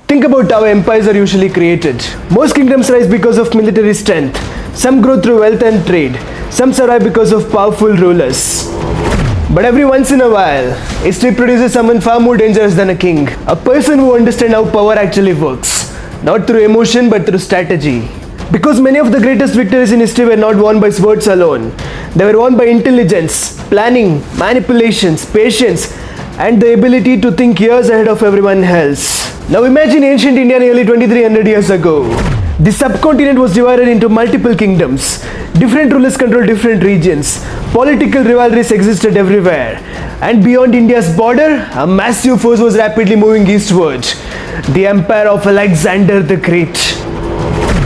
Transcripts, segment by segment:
Think about how empires are usually created. Most kingdoms rise because of military strength. Some grow through wealth and trade. Some survive because of powerful rulers. But every once in a while, history produces someone far more dangerous than a king. A person who understands how power actually works. Not through emotion but through strategy. Because many of the greatest victories in history were not won by swords alone. They were won by intelligence, planning, manipulations, patience, and the ability to think years ahead of everyone else. Now imagine ancient India nearly 2300 years ago. The subcontinent was divided into multiple kingdoms. Different rulers controlled different regions. Political rivalries existed everywhere. And beyond India's border, a massive force was rapidly moving eastward. The empire of Alexander the Great.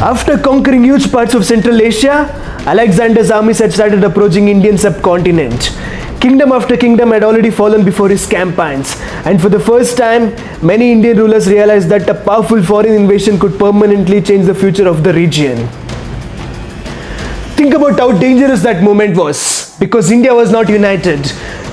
After conquering huge parts of Central Asia, Alexander's armies had started approaching Indian subcontinent. Kingdom after kingdom had already fallen before his campaigns, and for the first time, many Indian rulers realized that a powerful foreign invasion could permanently change the future of the region. Think about how dangerous that moment was, because India was not united.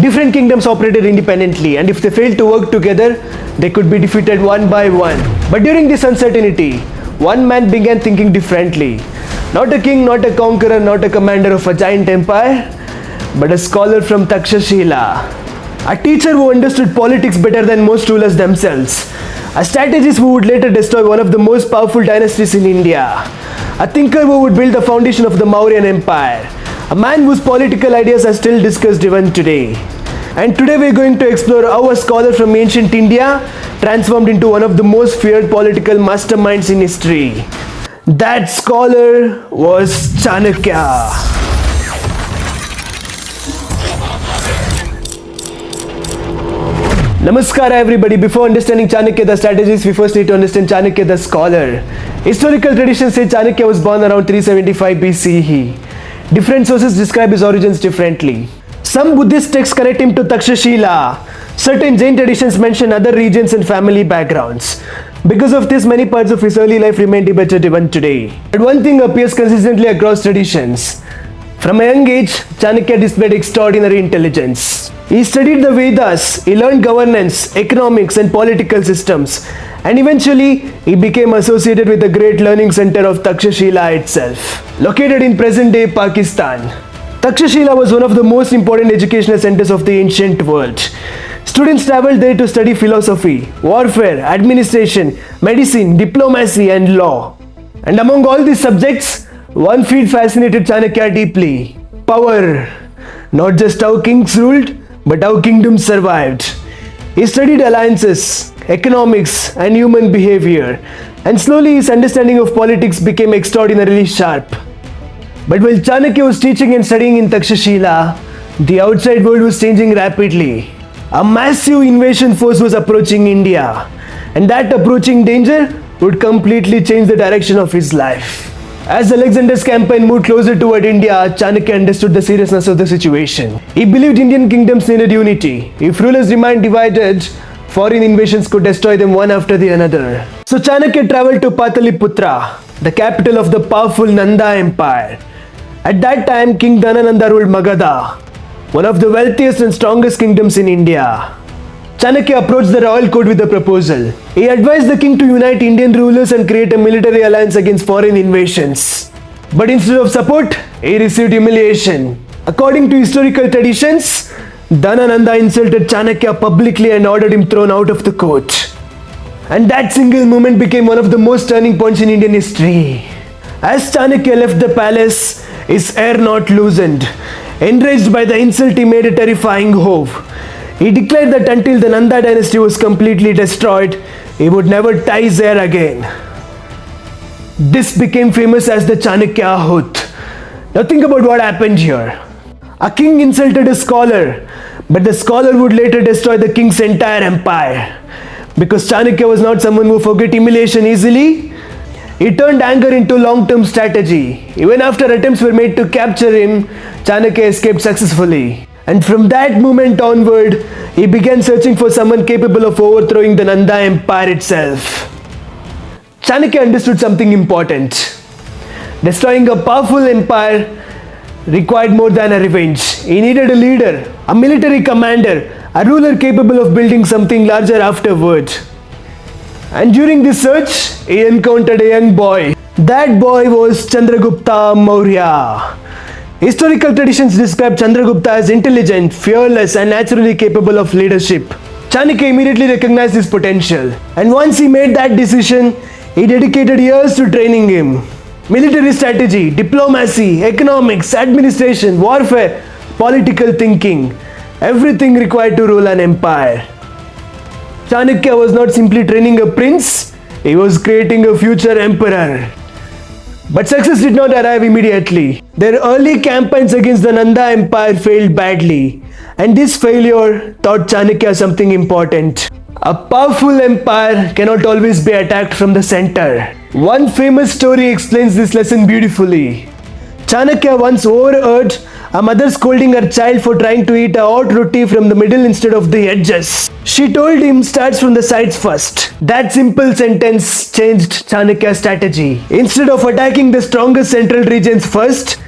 Different kingdoms operated independently, and if they failed to work together, they could be defeated one by one. But during this uncertainty, one man began thinking differently. Not a king, not a conqueror, not a commander of a giant empire, but a scholar from Takshashila. A teacher who understood politics better than most rulers themselves. A strategist who would later destroy one of the most powerful dynasties in India. A thinker who would build the foundation of the Mauryan Empire. A man whose political ideas are still discussed even today. And today we're going to explore how a scholar from ancient India transformed into one of the most feared political masterminds in history. That scholar was Chanakya. Namaskara everybody. Before understanding Chanakya the strategist, we first need to understand Chanakya the scholar. Historical traditions say Chanakya was born around 375 BCE. Different sources describe his origins differently. Some Buddhist texts connect him to Takshashila. Certain Jain traditions mention other regions and family backgrounds. Because of this, many parts of his early life remain debated even today. But one thing appears consistently across traditions. From a young age, Chanakya displayed extraordinary intelligence. He studied the Vedas, he learned governance, economics and political systems, and eventually he became associated with the great learning center of Takshashila itself, located in present-day Pakistan. Takshashila was one of the most important educational centers of the ancient world. Students traveled there to study philosophy, warfare, administration, medicine, diplomacy and law. And among all these subjects, one field fascinated Chanakya deeply: power. Not just how kings ruled, but how kingdoms survived. He studied alliances, economics and human behavior, and slowly his understanding of politics became extraordinarily sharp. But while Chanakya was teaching and studying in Takshashila, the outside world was changing rapidly. A massive invasion force was approaching India, and that approaching danger would completely change the direction of his life. As Alexander's campaign moved closer toward India, Chanakya understood the seriousness of the situation. He believed Indian kingdoms needed unity. If rulers remained divided, foreign invasions could destroy them one after the another. So Chanakya traveled to Pataliputra, the capital of the powerful Nanda Empire. At that time, King Dhanananda ruled Magadha, one of the wealthiest and strongest kingdoms in India. Chanakya approached the royal court with a proposal. He advised the king to unite Indian rulers and create a military alliance against foreign invasions. But instead of support, he received humiliation. According to historical traditions, Dhanananda insulted Chanakya publicly and ordered him thrown out of the court. And that single moment became one of the most turning points in Indian history. As Chanakya left the palace, his hair not loosened. Enraged by the insult, he made a terrifying oath. He declared that until the Nanda dynasty was completely destroyed, he would never tie his hair again. This became famous as the Chanakya oath. Now think about what happened here. A king insulted a scholar, but the scholar would later destroy the king's entire empire. Because Chanakya was not someone who forgot humiliation easily, he turned anger into long-term strategy. Even after attempts were made to capture him, Chanakya escaped successfully. And from that moment onward, he began searching for someone capable of overthrowing the Nanda Empire itself. Chanakya understood something important. Destroying a powerful empire required more than a revenge. He needed a leader, a military commander, a ruler capable of building something larger afterward. And during this search, he encountered a young boy. That boy was Chandragupta Maurya. Historical traditions describe Chandragupta as intelligent, fearless, and naturally capable of leadership. Chanakya immediately recognized his potential, and once he made that decision, he dedicated years to training him. Military strategy, diplomacy, economics, administration, warfare, political thinking, everything required to rule an empire. Chanakya was not simply training a prince, he was creating a future emperor. But success did not arrive immediately. Their early campaigns against the Nanda Empire failed badly, and this failure taught Chanakya something important. A powerful empire cannot always be attacked from the center. One famous story explains this lesson beautifully. Chanakya once overheard a mother scolding her child for trying to eat a hot roti from the middle instead of the edges. She told him starts from the sides first. That simple sentence changed Chanakya's strategy. Instead of attacking the strongest central regions first,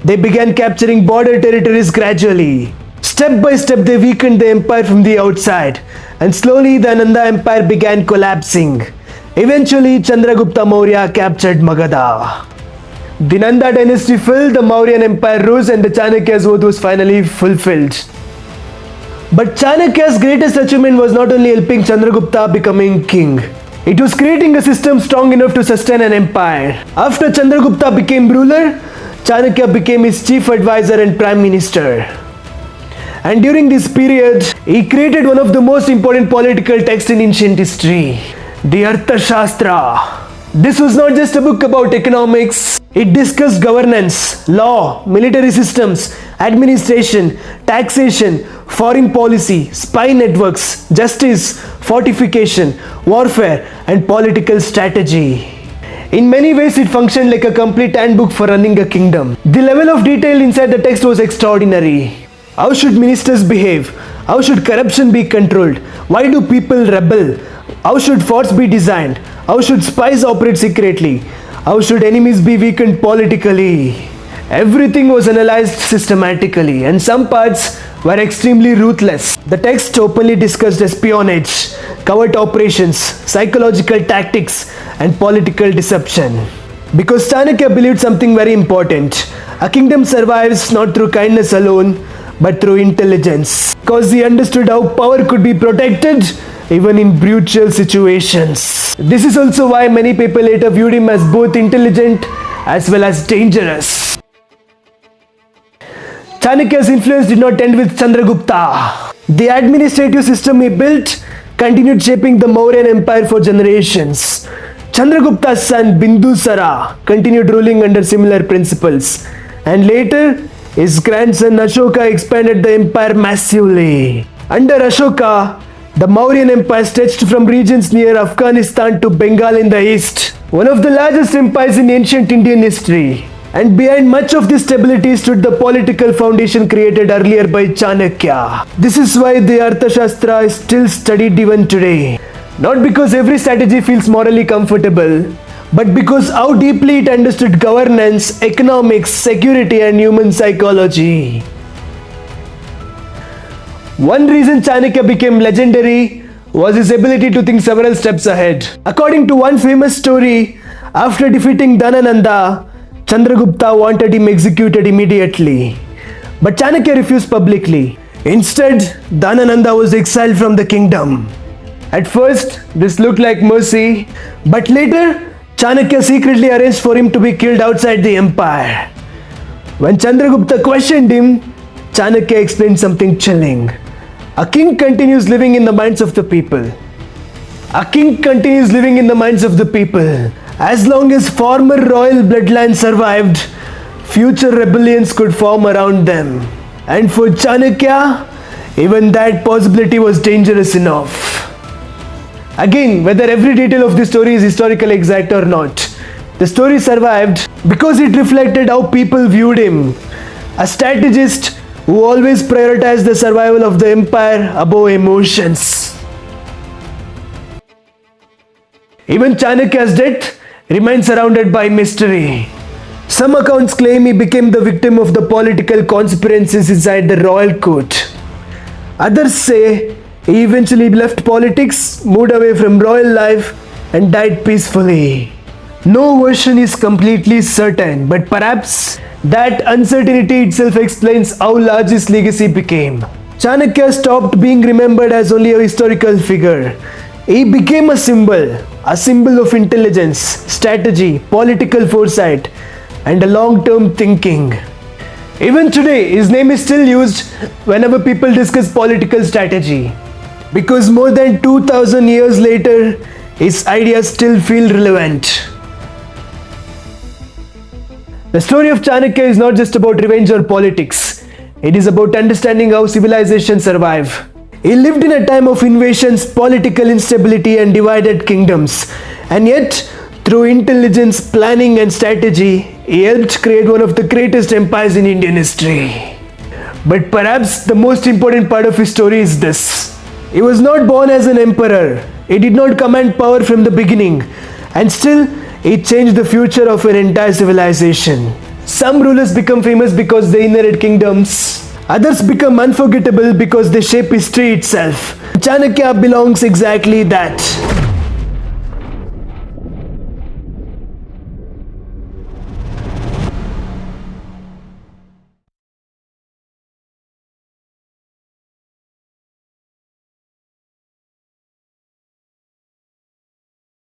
they began capturing border territories gradually. Step by step they weakened the empire from the outside, and slowly the Nanda Empire began collapsing. Eventually Chandragupta Maurya captured Magadha. The Nanda dynasty fell, the Mauryan Empire rose, and the Chanakya's oath was finally fulfilled. But Chanakya's greatest achievement was not only helping Chandragupta becoming king. It was creating a system strong enough to sustain an empire. After Chandragupta became ruler, Chanakya became his chief advisor and prime minister. And during this period, he created one of the most important political texts in ancient history, the Arthashastra. This was not just a book about economics. It discussed governance, law, military systems, administration, taxation, foreign policy, spy networks, justice, fortification, warfare, and political strategy. In many ways, it functioned like a complete handbook for running a kingdom. The level of detail inside the text was extraordinary. How should ministers behave? How should corruption be controlled? Why do people rebel? How should forts be designed? How should spies operate secretly? How should enemies be weakened politically? Everything was analyzed systematically, and some parts were extremely ruthless. The text openly discussed espionage, covert operations, psychological tactics, and political deception. Because Chanakya believed something very important. A kingdom survives not through kindness alone, but through intelligence. Because he understood how power could be protected even in brutal situations. This is also why many people later viewed him as both intelligent as well as dangerous. Chanakya's influence did not end with Chandragupta. The administrative system he built continued shaping the Mauryan Empire for generations. Chandragupta's son Bindusara continued ruling under similar principles, and later his grandson Ashoka expanded the empire massively. Under Ashoka, the Mauryan Empire stretched from regions near Afghanistan to Bengal in the east, one of the largest empires in ancient Indian history. And behind much of this stability stood the political foundation created earlier by Chanakya. This is why the Arthashastra is still studied even today. Not because every strategy feels morally comfortable, but because how deeply it understood governance, economics, security, and human psychology. One reason Chanakya became legendary was his ability to think several steps ahead. According to one famous story, after defeating Dhanananda, Chandragupta wanted him executed immediately. But Chanakya refused publicly. Instead, Dhanananda was exiled from the kingdom. At first, this looked like mercy, but later, Chanakya secretly arranged for him to be killed outside the empire. When Chandragupta questioned him, Chanakya explained something chilling. A king continues living in the minds of the people. A king continues living in the minds of the people. As long as former royal bloodlines survived, future rebellions could form around them. And for Chanakya, even that possibility was dangerous enough. Again, whether every detail of the story is historically exact or not, the story survived because it reflected how people viewed him. A strategist who always prioritized the survival of the empire above emotions. Even Chanakya's death remains surrounded by mystery. Some accounts claim he became the victim of the political conspiracies inside the royal court. Others say he eventually left politics, moved away from royal life, and died peacefully. No version is completely certain, but perhaps that uncertainty itself explains how large his legacy became. Chanakya stopped being remembered as only a historical figure. He became a symbol of intelligence, strategy, political foresight, and a long-term thinking. Even today, his name is still used whenever people discuss political strategy, because more than 2000 years later, his ideas still feel relevant. The story of Chanakya is not just about revenge or politics. It is about understanding how civilizations survive. He lived in a time of invasions, political instability, and divided kingdoms. And yet, through intelligence, planning, and strategy, he helped create one of the greatest empires in Indian history. But perhaps the most important part of his story is this. He was not born as an emperor. He did not command power from the beginning. And still, he changed the future of an entire civilization. Some rulers become famous because they inherit kingdoms. Others become unforgettable because they shape history itself. Chanakya belongs exactly that.